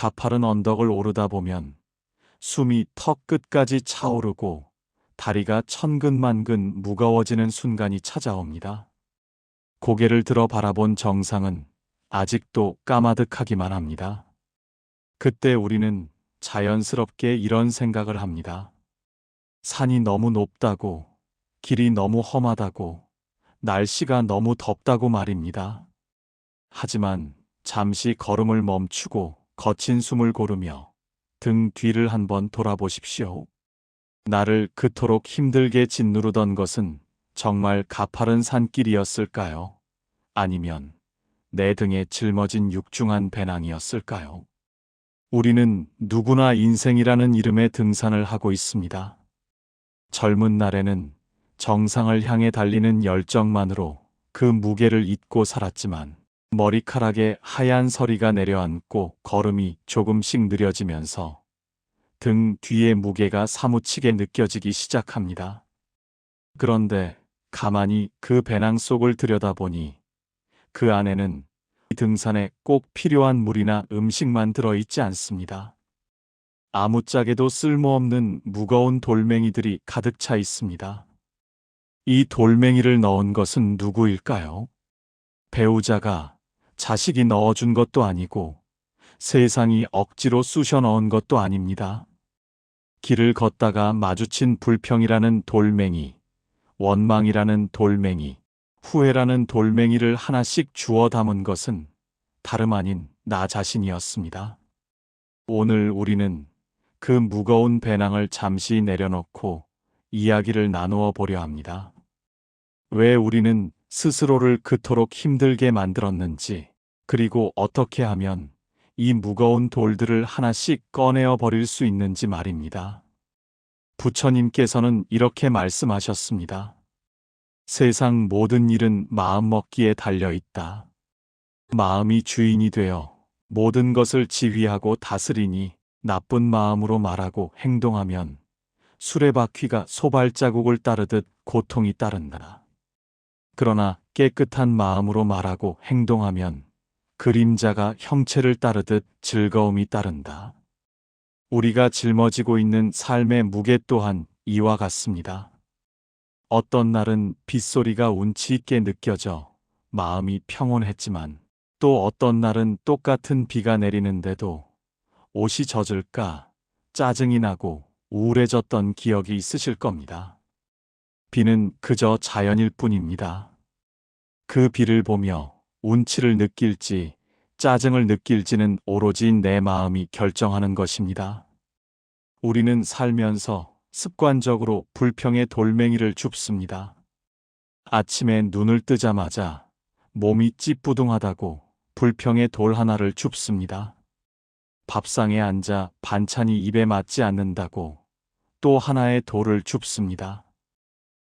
가파른 언덕을 오르다 보면 숨이 턱 끝까지 차오르고 다리가 천근만근 무거워지는 순간이 찾아옵니다. 고개를 들어 바라본 정상은 아직도 까마득하기만 합니다. 그때 우리는 자연스럽게 이런 생각을 합니다. 산이 너무 높다고, 길이 너무 험하다고, 날씨가 너무 덥다고 말입니다. 하지만 잠시 걸음을 멈추고 거친 숨을 고르며 등 뒤를 한번 돌아보십시오. 나를 그토록 힘들게 짓누르던 것은 정말 가파른 산길이었을까요? 아니면 내 등에 짊어진 육중한 배낭이었을까요? 우리는 누구나 인생이라는 이름의 등산을 하고 있습니다. 젊은 날에는 정상을 향해 달리는 열정만으로 그 무게를 잊고 살았지만 머리카락에 하얀 서리가 내려앉고 걸음이 조금씩 느려지면서 등 뒤의 무게가 사무치게 느껴지기 시작합니다. 그런데 가만히 그 배낭 속을 들여다보니 그 안에는 등산에 꼭 필요한 물이나 음식만 들어있지 않습니다. 아무짝에도 쓸모없는 무거운 돌멩이들이 가득 차 있습니다. 이 돌멩이를 넣은 것은 누구일까요? 배우자가, 자식이 넣어준 것도 아니고 세상이 억지로 쑤셔 넣은 것도 아닙니다. 길을 걷다가 마주친 불평이라는 돌멩이, 원망이라는 돌멩이, 후회라는 돌멩이를 하나씩 주워 담은 것은 다름 아닌 나 자신이었습니다. 오늘 우리는 그 무거운 배낭을 잠시 내려놓고 이야기를 나누어 보려 합니다. 왜 우리는 스스로를 그토록 힘들게 만들었는지, 그리고 어떻게 하면 이 무거운 돌들을 하나씩 꺼내어 버릴 수 있는지 말입니다. 부처님께서는 이렇게 말씀하셨습니다. 세상 모든 일은 마음먹기에 달려 있다. 마음이 주인이 되어 모든 것을 지휘하고 다스리니 나쁜 마음으로 말하고 행동하면 수레바퀴가 소발자국을 따르듯 고통이 따른다. 그러나 깨끗한 마음으로 말하고 행동하면 그림자가 형체를 따르듯 즐거움이 따른다. 우리가 짊어지고 있는 삶의 무게 또한 이와 같습니다. 어떤 날은 빗소리가 운치 있게 느껴져 마음이 평온했지만 또 어떤 날은 똑같은 비가 내리는데도 옷이 젖을까 짜증이 나고 우울해졌던 기억이 있으실 겁니다. 비는 그저 자연일 뿐입니다. 그 비를 보며 운치를 느낄지 짜증을 느낄지는 오로지 내 마음이 결정하는 것입니다. 우리는 살면서 습관적으로 불평의 돌멩이를 줍습니다. 아침에 눈을 뜨자마자 몸이 찌뿌둥하다고 불평의 돌 하나를 줍습니다. 밥상에 앉아 반찬이 입에 맞지 않는다고 또 하나의 돌을 줍습니다.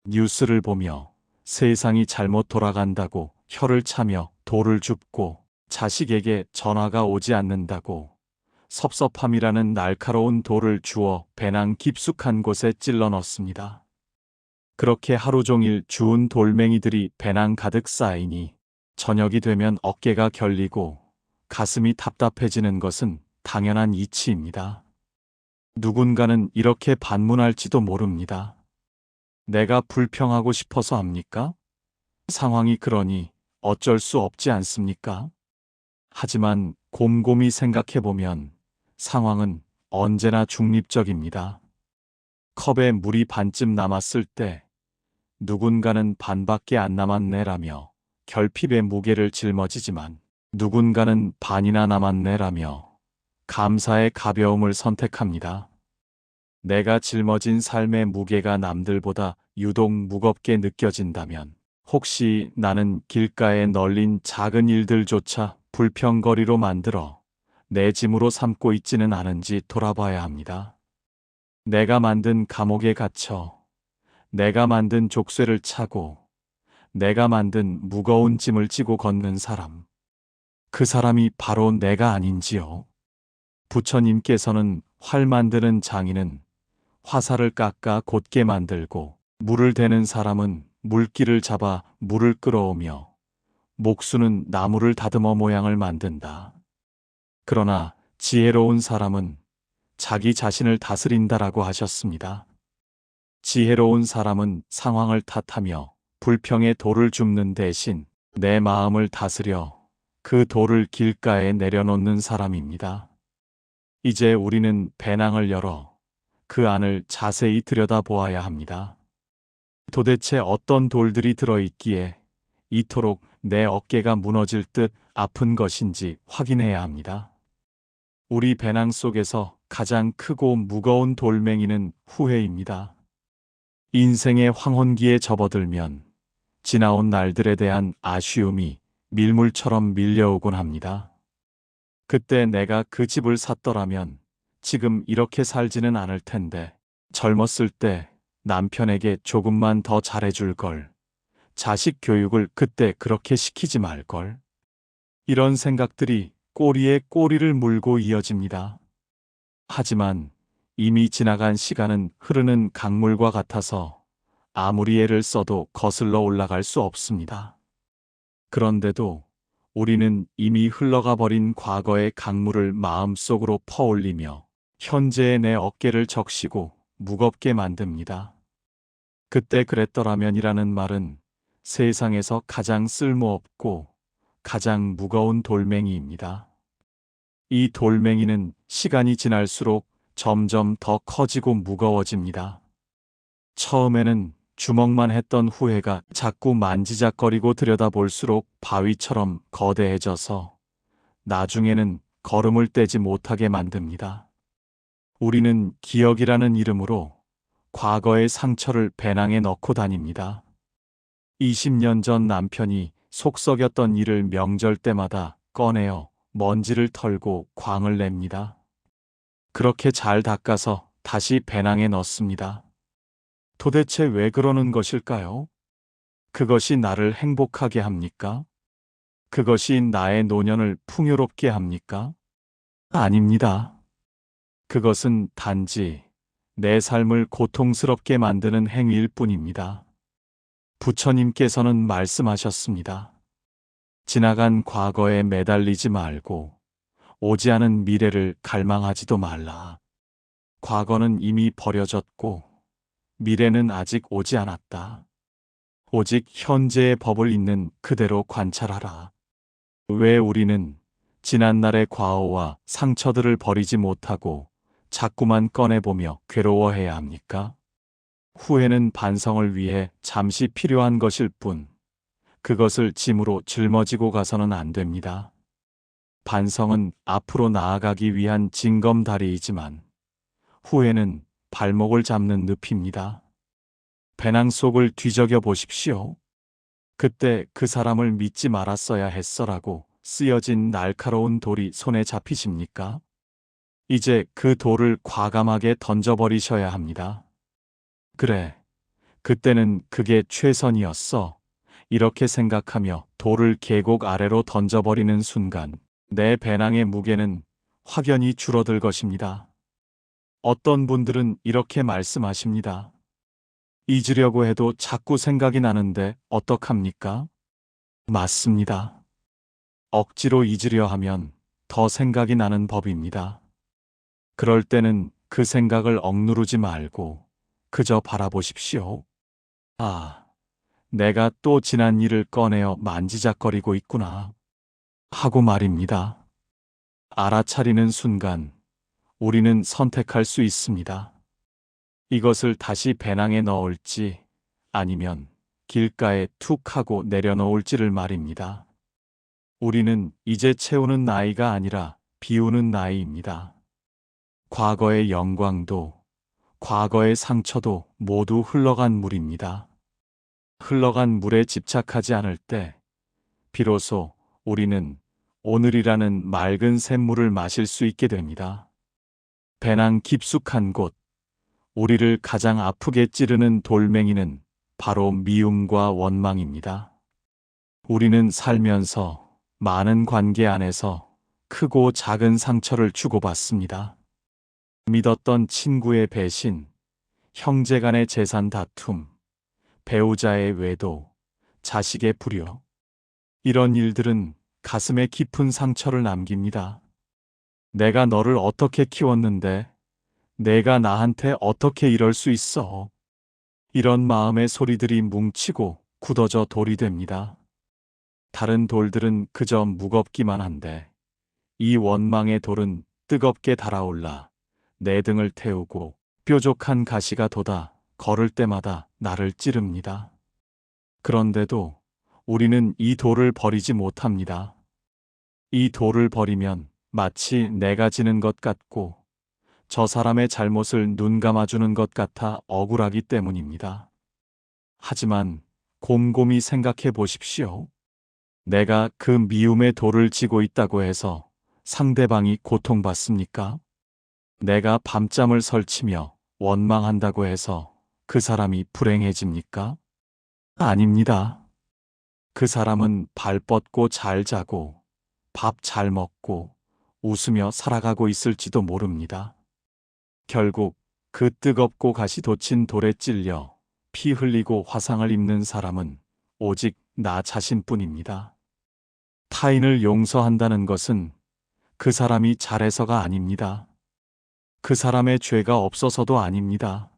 뉴스를 보며 세상이 잘못 돌아간다고 혀를 차며 돌을 줍고 자식에게 전화가 오지 않는다고 섭섭함이라는 날카로운 돌을 주어 배낭 깊숙한 곳에 찔러 넣습니다. 그렇게 하루 종일 주운 돌멩이들이 배낭 가득 쌓이니 저녁이 되면 어깨가 결리고 가슴이 답답해지는 것은 당연한 이치입니다. 누군가는 이렇게 반문할지도 모릅니다. 내가 불평하고 싶어서 합니까? 상황이 그러니 어쩔 수 없지 않습니까? 하지만 곰곰이 생각해보면 상황은 언제나 중립적입니다. 컵에 물이 반쯤 남았을 때 누군가는 반밖에 안 남았네라며 결핍의 무게를 짊어지지만 누군가는 반이나 남았네라며 감사의 가벼움을 선택합니다. 내가 짊어진 삶의 무게가 남들보다 유독 무겁게 느껴진다면 혹시 나는 길가에 널린 작은 일들조차 불평거리로 만들어 내 짐으로 삼고 있지는 않은지 돌아봐야 합니다. 내가 만든 감옥에 갇혀 내가 만든 족쇄를 차고 내가 만든 무거운 짐을 지고 걷는 사람, 그 사람이 바로 내가 아닌지요. 부처님께서는 활 만드는 장인은 화살을 깎아 곧게 만들고 물을 대는 사람은 물기를 잡아 물을 끌어오며 목수는 나무를 다듬어 모양을 만든다. 그러나 지혜로운 사람은 자기 자신을 다스린다라고 하셨습니다. 지혜로운 사람은 상황을 탓하며 불평의 돌을 줍는 대신 내 마음을 다스려 그 돌을 길가에 내려놓는 사람입니다. 이제 우리는 배낭을 열어 그 안을 자세히 들여다보아야 합니다. 도대체 어떤 돌들이 들어있기에 이토록 내 어깨가 무너질 듯 아픈 것인지 확인해야 합니다. 우리 배낭 속에서 가장 크고 무거운 돌멩이는 후회입니다. 인생의 황혼기에 접어들면 지나온 날들에 대한 아쉬움이 밀물처럼 밀려오곤 합니다. 그때 내가 그 집을 샀더라면 지금 이렇게 살지는 않을 텐데, 젊었을 때 남편에게 조금만 더 잘해줄 걸, 자식 교육을 그때 그렇게 시키지 말 걸. 이런 생각들이 꼬리에 꼬리를 물고 이어집니다. 하지만 이미 지나간 시간은 흐르는 강물과 같아서 아무리 애를 써도 거슬러 올라갈 수 없습니다. 그런데도 우리는 이미 흘러가 버린 과거의 강물을 마음속으로 퍼올리며 현재의 내 어깨를 적시고 무겁게 만듭니다. 그때 그랬더라면이라는 말은 세상에서 가장 쓸모없고 가장 무거운 돌멩이입니다. 이 돌멩이는 시간이 지날수록 점점 더 커지고 무거워집니다. 처음에는 주먹만 했던 후회가 자꾸 만지작거리고 들여다볼수록 바위처럼 거대해져서 나중에는 걸음을 떼지 못하게 만듭니다. 우리는 기억이라는 이름으로 과거의 상처를 배낭에 넣고 다닙니다. 20년 전 남편이 속 썩였던 일을 명절 때마다 꺼내어 먼지를 털고 광을 냅니다. 그렇게 잘 닦아서 다시 배낭에 넣습니다. 도대체 왜 그러는 것일까요? 그것이 나를 행복하게 합니까? 그것이 나의 노년을 풍요롭게 합니까? 아닙니다. 그것은 단지 내 삶을 고통스럽게 만드는 행위일 뿐입니다. 부처님께서는 말씀하셨습니다. 지나간 과거에 매달리지 말고 오지 않은 미래를 갈망하지도 말라. 과거는 이미 버려졌고 미래는 아직 오지 않았다. 오직 현재의 법을 있는 그대로 관찰하라. 왜 우리는 지난날의 과오와 상처들을 버리지 못하고 자꾸만 꺼내보며 괴로워해야 합니까? 후회는 반성을 위해 잠시 필요한 것일 뿐, 그것을 짐으로 짊어지고 가서는 안 됩니다. 반성은 앞으로 나아가기 위한 징검다리이지만, 후회는 발목을 잡는 늪입니다. 배낭 속을 뒤적여 보십시오. 그때 그 사람을 믿지 말았어야 했어라고 쓰여진 날카로운 돌이 손에 잡히십니까? 이제 그 돌을 과감하게 던져버리셔야 합니다. 그래, 그때는 그게 최선이었어. 이렇게 생각하며 돌을 계곡 아래로 던져버리는 순간 내 배낭의 무게는 확연히 줄어들 것입니다. 어떤 분들은 이렇게 말씀하십니다. 잊으려고 해도 자꾸 생각이 나는데 어떡합니까? 맞습니다. 억지로 잊으려 하면 더 생각이 나는 법입니다. 그럴 때는 그 생각을 억누르지 말고 그저 바라보십시오. 아, 내가 또 지난 일을 꺼내어 만지작거리고 있구나. 하고 말입니다. 알아차리는 순간 우리는 선택할 수 있습니다. 이것을 다시 배낭에 넣을지 아니면 길가에 툭 하고 내려놓을지를 말입니다. 우리는 이제 채우는 나이가 아니라 비우는 나이입니다. 과거의 영광도 과거의 상처도 모두 흘러간 물입니다. 흘러간 물에 집착하지 않을 때 비로소 우리는 오늘이라는 맑은 샘물을 마실 수 있게 됩니다. 배낭 깊숙한 곳, 우리를 가장 아프게 찌르는 돌멩이는 바로 미움과 원망입니다. 우리는 살면서 많은 관계 안에서 크고 작은 상처를 주고받습니다. 믿었던 친구의 배신, 형제간의 재산 다툼, 배우자의 외도, 자식의 불효. 이런 일들은 가슴에 깊은 상처를 남깁니다. 내가 너를 어떻게 키웠는데 내가 나한테 어떻게 이럴 수 있어? 이런 마음의 소리들이 뭉치고 굳어져 돌이 됩니다. 다른 돌들은 그저 무겁기만 한데 이 원망의 돌은 뜨겁게 달아올라 내 등을 태우고 뾰족한 가시가 돋아 걸을 때마다 나를 찌릅니다. 그런데도 우리는 이 돌을 버리지 못합니다. 이 돌을 버리면 마치 내가 지는 것 같고 저 사람의 잘못을 눈 감아주는 것 같아 억울하기 때문입니다. 하지만 곰곰이 생각해 보십시오. 내가 그 미움의 돌을 지고 있다고 해서 상대방이 고통받습니까? 내가 밤잠을 설치며 원망한다고 해서 그 사람이 불행해집니까? 아닙니다. 그 사람은 발 뻗고 잘 자고 밥 잘 먹고 웃으며 살아가고 있을지도 모릅니다. 결국 그 뜨겁고 가시 돋친 돌에 찔려 피 흘리고 화상을 입는 사람은 오직 나 자신뿐입니다. 타인을 용서한다는 것은 그 사람이 잘해서가 아닙니다. 그 사람의 죄가 없어서도 아닙니다.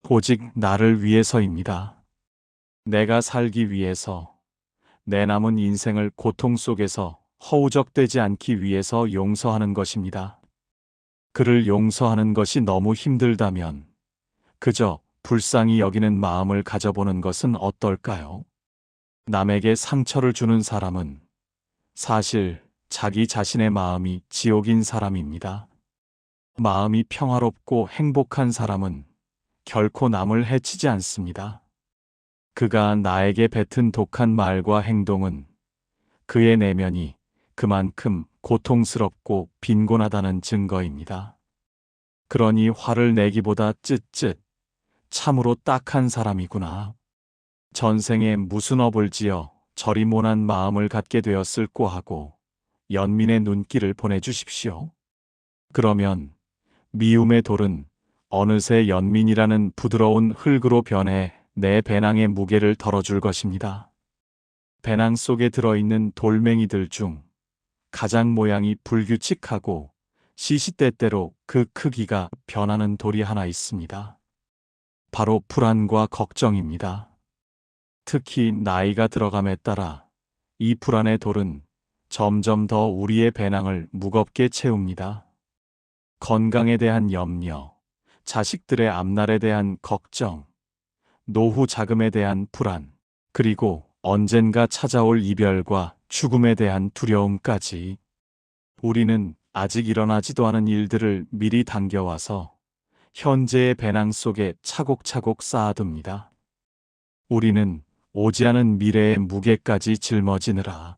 오직 나를 위해서입니다. 내가 살기 위해서, 내 남은 인생을 고통 속에서 허우적대지 않기 위해서 용서하는 것입니다. 그를 용서하는 것이 너무 힘들다면 그저 불쌍히 여기는 마음을 가져보는 것은 어떨까요? 남에게 상처를 주는 사람은 사실 자기 자신의 마음이 지옥인 사람입니다. 마음이 평화롭고 행복한 사람은 결코 남을 해치지 않습니다. 그가 나에게 뱉은 독한 말과 행동은 그의 내면이 그만큼 고통스럽고 빈곤하다는 증거입니다. 그러니 화를 내기보다 쯧쯧, 참으로 딱한 사람이구나. 전생에 무슨 업을 지어 저리 모난 마음을 갖게 되었을꼬 하고 연민의 눈길을 보내주십시오. 그러면 미움의 돌은 어느새 연민이라는 부드러운 흙으로 변해 내 배낭의 무게를 덜어줄 것입니다. 배낭 속에 들어있는 돌멩이들 중 가장 모양이 불규칙하고 시시때때로 그 크기가 변하는 돌이 하나 있습니다. 바로 불안과 걱정입니다. 특히 나이가 들어감에 따라 이 불안의 돌은 점점 더 우리의 배낭을 무겁게 채웁니다. 건강에 대한 염려, 자식들의 앞날에 대한 걱정, 노후 자금에 대한 불안, 그리고 언젠가 찾아올 이별과 죽음에 대한 두려움까지. 우리는 아직 일어나지도 않은 일들을 미리 당겨와서 현재의 배낭 속에 차곡차곡 쌓아둡니다. 우리는 오지 않은 미래의 무게까지 짊어지느라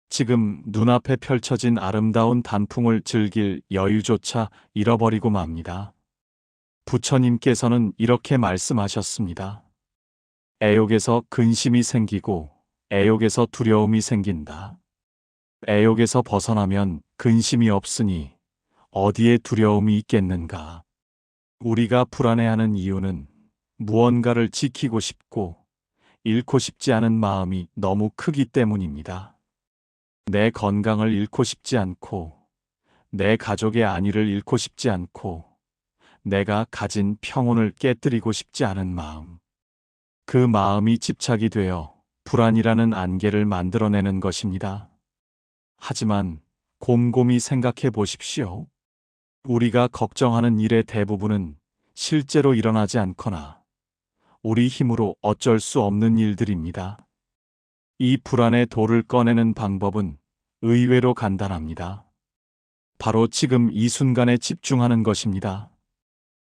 지금 눈앞에 펼쳐진 아름다운 단풍을 즐길 여유조차 잃어버리고 맙니다. 부처님께서는 이렇게 말씀하셨습니다. 애욕에서 근심이 생기고 애욕에서 두려움이 생긴다. 애욕에서 벗어나면 근심이 없으니 어디에 두려움이 있겠는가. 우리가 불안해하는 이유는 무언가를 지키고 싶고 잃고 싶지 않은 마음이 너무 크기 때문입니다. 내 건강을 잃고 싶지 않고 내 가족의 안위를 잃고 싶지 않고 내가 가진 평온을 깨뜨리고 싶지 않은 마음. 그 마음이 집착이 되어 불안이라는 안개를 만들어내는 것입니다. 하지만 곰곰이 생각해 보십시오. 우리가 걱정하는 일의 대부분은 실제로 일어나지 않거나 우리 힘으로 어쩔 수 없는 일들입니다. 이 불안의 돌을 꺼내는 방법은 의외로 간단합니다. 바로 지금 이 순간에 집중하는 것입니다.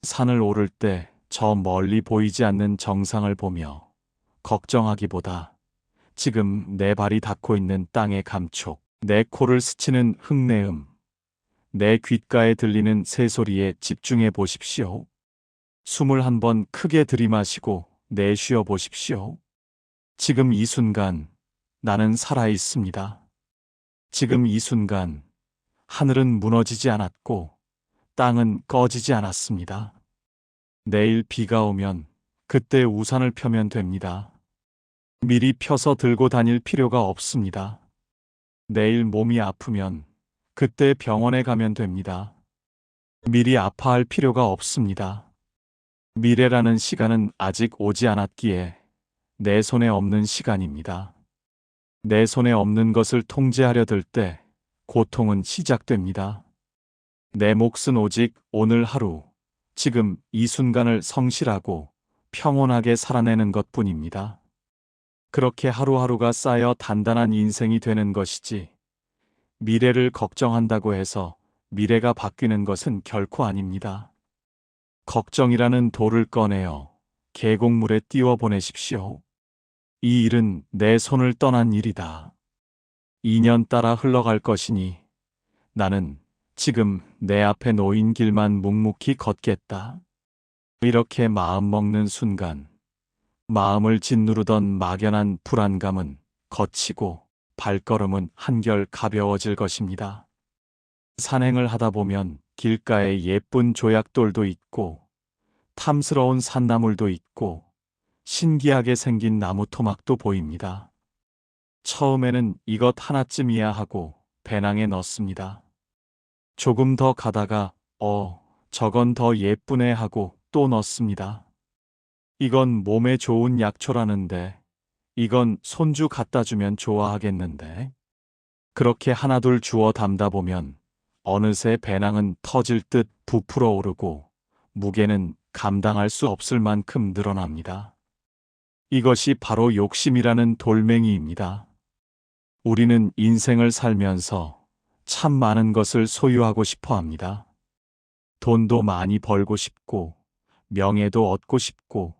산을 오를 때 저 멀리 보이지 않는 정상을 보며 걱정하기보다 지금 내 발이 닿고 있는 땅의 감촉, 내 코를 스치는 흙내음, 내 귓가에 들리는 새소리에 집중해 보십시오. 숨을 한번 크게 들이마시고 내쉬어 보십시오. 지금 이 순간 나는 살아 있습니다. 지금 이 순간 하늘은 무너지지 않았고 땅은 꺼지지 않았습니다. 내일 비가 오면 그때 우산을 펴면 됩니다. 미리 펴서 들고 다닐 필요가 없습니다. 내일 몸이 아프면 그때 병원에 가면 됩니다. 미리 아파할 필요가 없습니다. 미래라는 시간은 아직 오지 않았기에 내 손에 없는 시간입니다. 내 손에 없는 것을 통제하려 들 때 고통은 시작됩니다. 내 몫은 오직 오늘 하루, 지금 이 순간을 성실하고 평온하게 살아내는 것뿐입니다. 그렇게 하루하루가 쌓여 단단한 인생이 되는 것이지, 미래를 걱정한다고 해서 미래가 바뀌는 것은 결코 아닙니다. 걱정이라는 돌을 꺼내어 계곡물에 띄워 보내십시오. 이 일은 내 손을 떠난 일이다. 인연 따라 흘러갈 것이니 나는 지금 내 앞에 놓인 길만 묵묵히 걷겠다. 이렇게 마음먹는 순간 마음을 짓누르던 막연한 불안감은 걷히고 발걸음은 한결 가벼워질 것입니다. 산행을 하다 보면 길가에 예쁜 조약돌도 있고 탐스러운 산나물도 있고 신기하게 생긴 나무 토막도 보입니다. 처음에는 이것 하나쯤이야 하고 배낭에 넣습니다. 조금 더 가다가 저건 더 예쁘네 하고 또 넣습니다. 이건 몸에 좋은 약초라는데, 이건 손주 갖다 주면 좋아하겠는데. 그렇게 하나둘 주워 담다 보면 어느새 배낭은 터질 듯 부풀어 오르고 무게는 감당할 수 없을 만큼 늘어납니다. 이것이 바로 욕심이라는 돌멩이입니다. 우리는 인생을 살면서 참 많은 것을 소유하고 싶어 합니다. 돈도 많이 벌고 싶고, 명예도 얻고 싶고,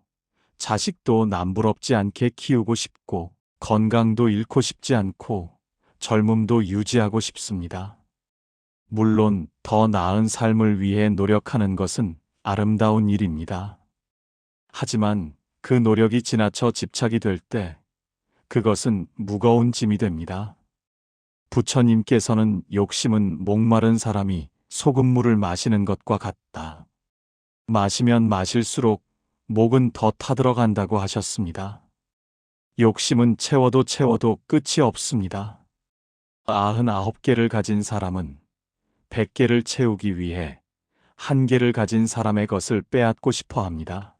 자식도 남부럽지 않게 키우고 싶고, 건강도 잃고 싶지 않고, 젊음도 유지하고 싶습니다. 물론 더 나은 삶을 위해 노력하는 것은 아름다운 일입니다. 하지만 그 노력이 지나쳐 집착이 될 때 그것은 무거운 짐이 됩니다. 부처님께서는 욕심은 목마른 사람이 소금물을 마시는 것과 같다. 마시면 마실수록 목은 더 타들어간다고 하셨습니다. 욕심은 채워도 채워도 끝이 없습니다. 99개를 가진 사람은 100개를 채우기 위해 1개를 가진 사람의 것을 빼앗고 싶어 합니다.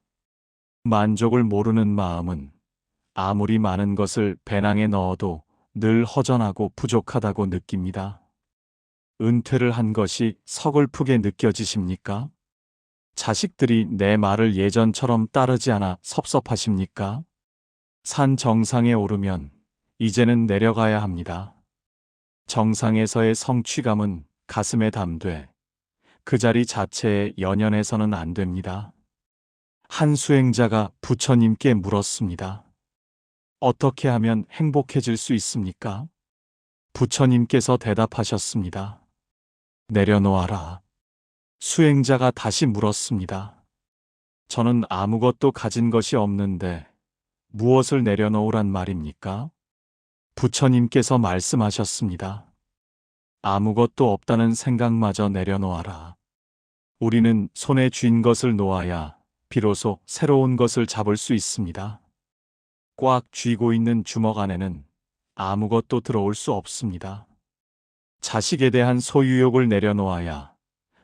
만족을 모르는 마음은 아무리 많은 것을 배낭에 넣어도 늘 허전하고 부족하다고 느낍니다. 은퇴를 한 것이 서글프게 느껴지십니까? 자식들이 내 말을 예전처럼 따르지 않아 섭섭하십니까? 산 정상에 오르면 이제는 내려가야 합니다. 정상에서의 성취감은 가슴에 담되 그 자리 자체에 연연해서는 안 됩니다. 한 수행자가 부처님께 물었습니다. 어떻게 하면 행복해질 수 있습니까? 부처님께서 대답하셨습니다. 내려놓아라. 수행자가 다시 물었습니다. 저는 아무것도 가진 것이 없는데 무엇을 내려놓으란 말입니까? 부처님께서 말씀하셨습니다. 아무것도 없다는 생각마저 내려놓아라. 우리는 손에 쥔 것을 놓아야 비로소 새로운 것을 잡을 수 있습니다. 꽉 쥐고 있는 주먹 안에는 아무것도 들어올 수 없습니다. 자식에 대한 소유욕을 내려놓아야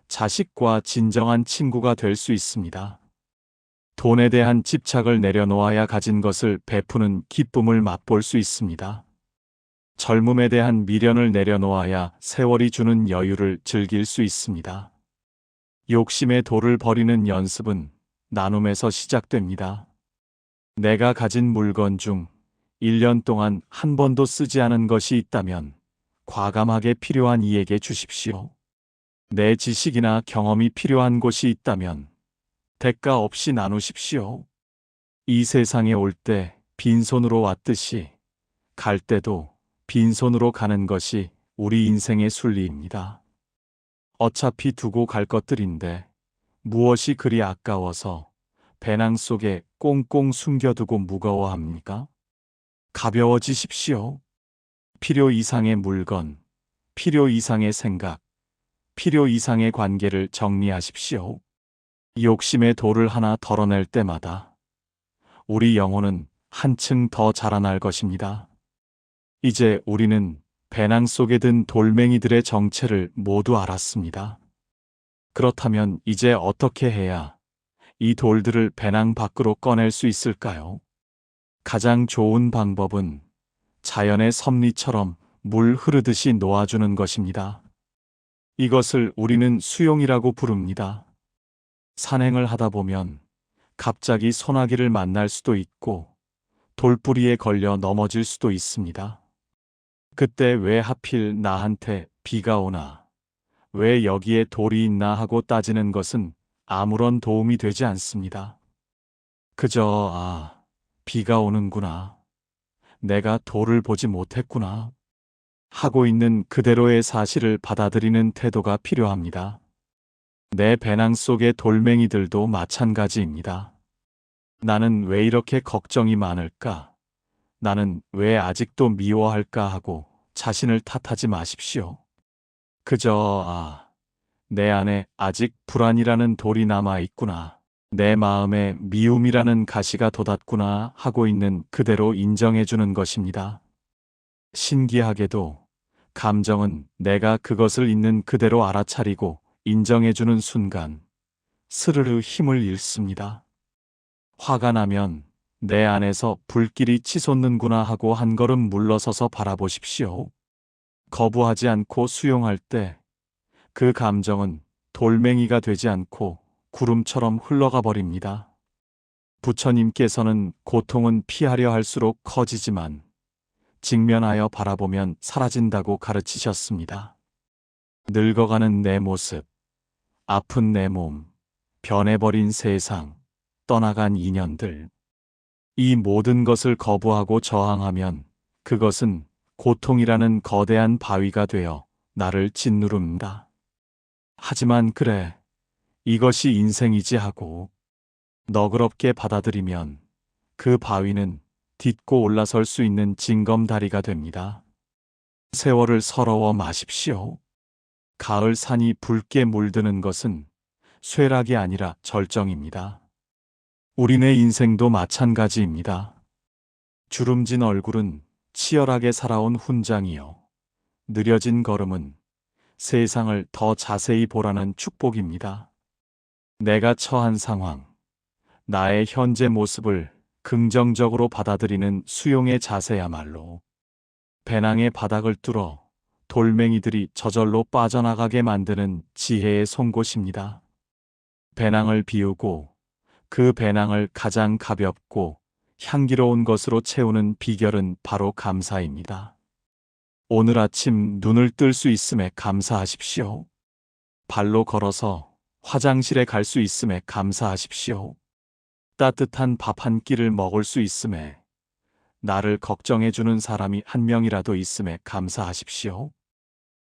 자식과 진정한 친구가 될 수 있습니다. 돈에 대한 집착을 내려놓아야 가진 것을 베푸는 기쁨을 맛볼 수 있습니다. 젊음에 대한 미련을 내려놓아야 세월이 주는 여유를 즐길 수 있습니다. 욕심의 돌을 버리는 연습은 나눔에서 시작됩니다. 내가 가진 물건 중 1년 동안 한 번도 쓰지 않은 것이 있다면 과감하게 필요한 이에게 주십시오. 내 지식이나 경험이 필요한 곳이 있다면 대가 없이 나누십시오. 이 세상에 올 때 빈손으로 왔듯이 갈 때도 빈손으로 가는 것이 우리 인생의 순리입니다. 어차피 두고 갈 것들인데 무엇이 그리 아까워서 배낭 속에 꽁꽁 숨겨두고 무거워합니까? 가벼워지십시오. 필요 이상의 물건, 필요 이상의 생각, 필요 이상의 관계를 정리하십시오. 욕심의 돌을 하나 덜어낼 때마다 우리 영혼은 한층 더 자라날 것입니다. 이제 우리는 배낭 속에 든 돌멩이들의 정체를 모두 알았습니다. 그렇다면 이제 어떻게 해야 이 돌들을 배낭 밖으로 꺼낼 수 있을까요? 가장 좋은 방법은 자연의 섭리처럼 물 흐르듯이 놓아주는 것입니다. 이것을 우리는 수용이라고 부릅니다. 산행을 하다 보면 갑자기 소나기를 만날 수도 있고 돌뿌리에 걸려 넘어질 수도 있습니다. 그때 왜 하필 나한테 비가 오나, 왜 여기에 돌이 있나 하고 따지는 것은 아무런 도움이 되지 않습니다. 그저 비가 오는구나, 내가 돌을 보지 못했구나 하고 있는 그대로의 사실을 받아들이는 태도가 필요합니다. 내 배낭 속의 돌멩이들도 마찬가지입니다. 나는 왜 이렇게 걱정이 많을까? 나는 왜 아직도 미워할까 하고 자신을 탓하지 마십시오. 그저 내 안에 아직 불안이라는 돌이 남아 있구나, 내 마음에 미움이라는 가시가 돋았구나 하고 있는 그대로 인정해 주는 것입니다. 신기하게도 감정은 내가 그것을 있는 그대로 알아차리고 인정해 주는 순간 스르르 힘을 잃습니다. 화가 나면 내 안에서 불길이 치솟는구나 하고 한 걸음 물러서서 바라보십시오. 거부하지 않고 수용할 때 그 감정은 돌멩이가 되지 않고 구름처럼 흘러가 버립니다. 부처님께서는 고통은 피하려 할수록 커지지만 직면하여 바라보면 사라진다고 가르치셨습니다. 늙어가는 내 모습, 아픈 내 몸, 변해버린 세상, 떠나간 인연들, 이 모든 것을 거부하고 저항하면 그것은 고통이라는 거대한 바위가 되어 나를 짓누릅니다. 하지만 그래, 이것이 인생이지 하고 너그럽게 받아들이면 그 바위는 딛고 올라설 수 있는 징검다리가 됩니다. 세월을 서러워 마십시오. 가을 산이 붉게 물드는 것은 쇠락이 아니라 절정입니다. 우리네 인생도 마찬가지입니다. 주름진 얼굴은 치열하게 살아온 훈장이요, 느려진 걸음은 세상을 더 자세히 보라는 축복입니다. 내가 처한 상황, 나의 현재 모습을 긍정적으로 받아들이는 수용의 자세야말로 배낭의 바닥을 뚫어 돌멩이들이 저절로 빠져나가게 만드는 지혜의 송곳입니다. 배낭을 비우고 그 배낭을 가장 가볍고 향기로운 것으로 채우는 비결은 바로 감사입니다. 오늘 아침 눈을 뜰 수 있음에 감사하십시오. 발로 걸어서 화장실에 갈 수 있음에 감사하십시오. 따뜻한 밥 한 끼를 먹을 수 있음에, 나를 걱정해주는 사람이 한 명이라도 있음에 감사하십시오.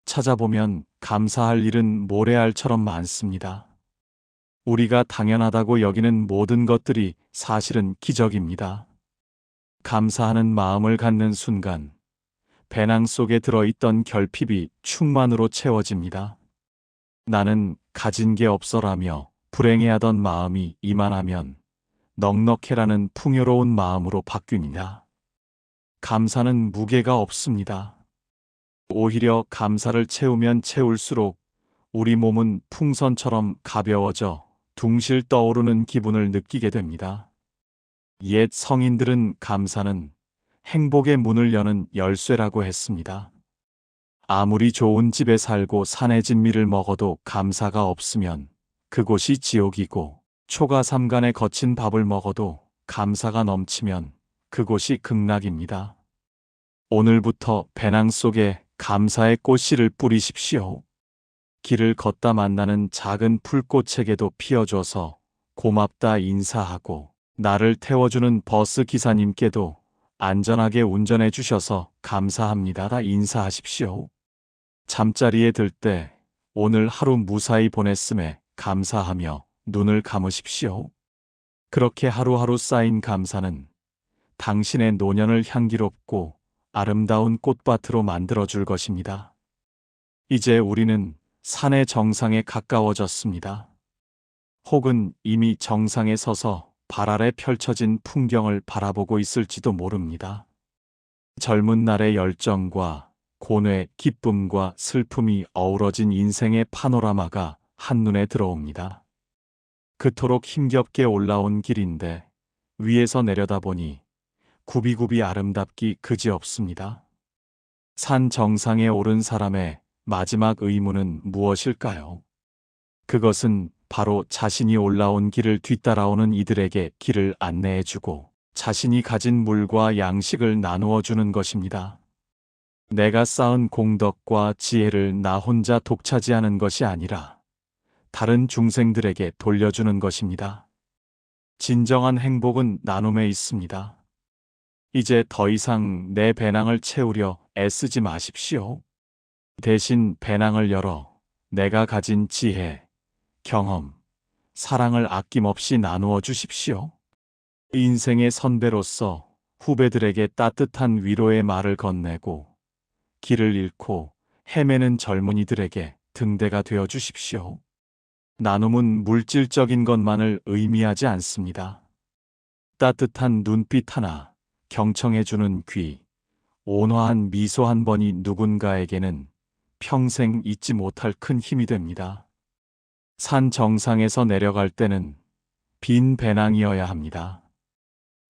찾아보면 감사할 일은 모래알처럼 많습니다. 우리가 당연하다고 여기는 모든 것들이 사실은 기적입니다. 감사하는 마음을 갖는 순간 배낭 속에 들어있던 결핍이 충만으로 채워집니다. 나는 가진 게 없어라며 불행해하던 마음이 이만하면 넉넉해라는 풍요로운 마음으로 바뀝니다. 감사는 무게가 없습니다. 오히려 감사를 채우면 채울수록 우리 몸은 풍선처럼 가벼워져 둥실 떠오르는 기분을 느끼게 됩니다. 옛 성인들은 감사는 행복의 문을 여는 열쇠라고 했습니다. 아무리 좋은 집에 살고 산의 진미를 먹어도 감사가 없으면 그곳이 지옥이고, 초가 삼간에 거친 밥을 먹어도 감사가 넘치면 그곳이 극락입니다. 오늘부터 배낭 속에 감사의 꽃씨를 뿌리십시오. 길을 걷다 만나는 작은 풀꽃에게도 피워줘서 고맙다 인사하고, 나를 태워주는 버스 기사님께도 안전하게 운전해 주셔서 감사합니다 인사하십시오. 잠자리에 들 때 오늘 하루 무사히 보냈음에 감사하며 눈을 감으십시오. 그렇게 하루하루 쌓인 감사는 당신의 노년을 향기롭고 아름다운 꽃밭으로 만들어줄 것입니다. 이제 우리는 산의 정상에 가까워졌습니다. 혹은 이미 정상에 서서 발 아래 펼쳐진 풍경을 바라보고 있을지도 모릅니다. 젊은 날의 열정과 고뇌, 기쁨과 슬픔이 어우러진 인생의 파노라마가 한눈에 들어옵니다. 그토록 힘겹게 올라온 길인데 위에서 내려다보니 굽이굽이 아름답기 그지없습니다. 산 정상에 오른 사람의 마지막 의무는 무엇일까요? 그것은 바로 자신이 올라온 길을 뒤따라오는 이들에게 길을 안내해주고 자신이 가진 물과 양식을 나누어 주는 것입니다. 내가 쌓은 공덕과 지혜를 나 혼자 독차지하는 것이 아니라 다른 중생들에게 돌려주는 것입니다. 진정한 행복은 나눔에 있습니다. 이제 더 이상 내 배낭을 채우려 애쓰지 마십시오. 대신 배낭을 열어 내가 가진 지혜, 경험, 사랑을 아낌없이 나누어 주십시오. 인생의 선배로서 후배들에게 따뜻한 위로의 말을 건네고 길을 잃고 헤매는 젊은이들에게 등대가 되어 주십시오. 나눔은 물질적인 것만을 의미하지 않습니다. 따뜻한 눈빛 하나, 경청해주는 귀, 온화한 미소 한 번이 누군가에게는 평생 잊지 못할 큰 힘이 됩니다. 산 정상에서 내려갈 때는 빈 배낭이어야 합니다.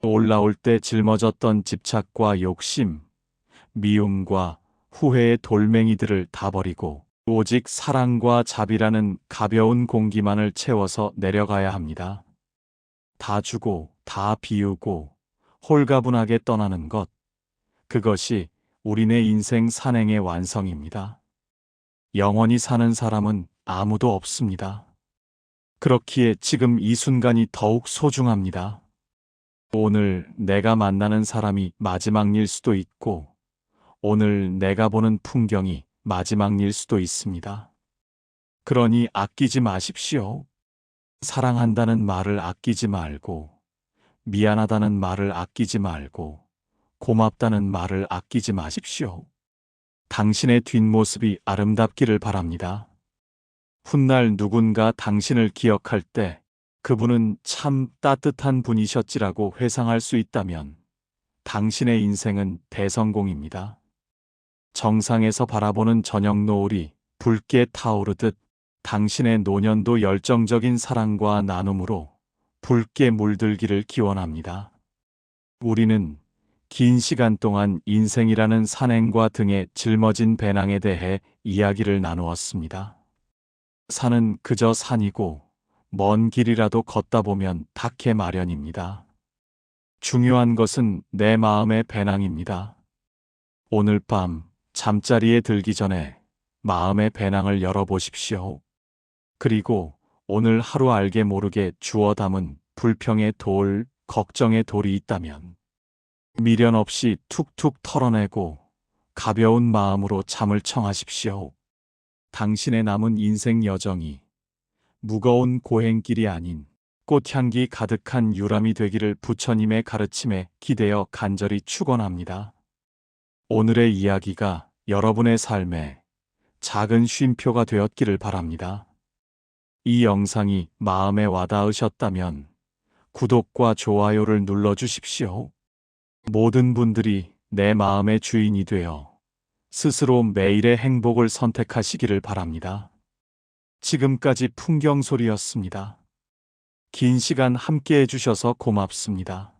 올라올 때 짊어졌던 집착과 욕심, 미움과 후회의 돌멩이들을 다 버리고 오직 사랑과 자비라는 가벼운 공기만을 채워서 내려가야 합니다. 다 주고 다 비우고 홀가분하게 떠나는 것, 그것이 우리네 인생 산행의 완성입니다. 영원히 사는 사람은 아무도 없습니다. 그렇기에 지금 이 순간이 더욱 소중합니다. 오늘 내가 만나는 사람이 마지막일 수도 있고 오늘 내가 보는 풍경이 마지막일 수도 있습니다. 그러니 아끼지 마십시오. 사랑한다는 말을 아끼지 말고, 미안하다는 말을 아끼지 말고, 고맙다는 말을 아끼지 마십시오. 당신의 뒷모습이 아름답기를 바랍니다. 훗날 누군가 당신을 기억할 때 그분은 참 따뜻한 분이셨지라고 회상할 수 있다면 당신의 인생은 대성공입니다. 정상에서 바라보는 저녁 노을이 붉게 타오르듯 당신의 노년도 열정적인 사랑과 나눔으로 붉게 물들기를 기원합니다. 우리는 긴 시간 동안 인생이라는 산행과 등에 짊어진 배낭에 대해 이야기를 나누었습니다. 산은 그저 산이고 먼 길이라도 걷다 보면 닿게 마련입니다. 중요한 것은 내 마음의 배낭입니다. 오늘 밤 잠자리에 들기 전에 마음의 배낭을 열어보십시오. 그리고 오늘 하루 알게 모르게 주워 담은 불평의 돌, 걱정의 돌이 있다면 미련 없이 툭툭 털어내고 가벼운 마음으로 잠을 청하십시오. 당신의 남은 인생 여정이 무거운 고행길이 아닌 꽃향기 가득한 유람이 되기를 부처님의 가르침에 기대어 간절히 축원합니다. 오늘의 이야기가 여러분의 삶에 작은 쉼표가 되었기를 바랍니다. 이 영상이 마음에 와닿으셨다면 구독과 좋아요를 눌러주십시오. 모든 분들이 내 마음의 주인이 되어 스스로 매일의 행복을 선택하시기를 바랍니다. 지금까지 풍경소리였습니다. 긴 시간 함께 해주셔서 고맙습니다.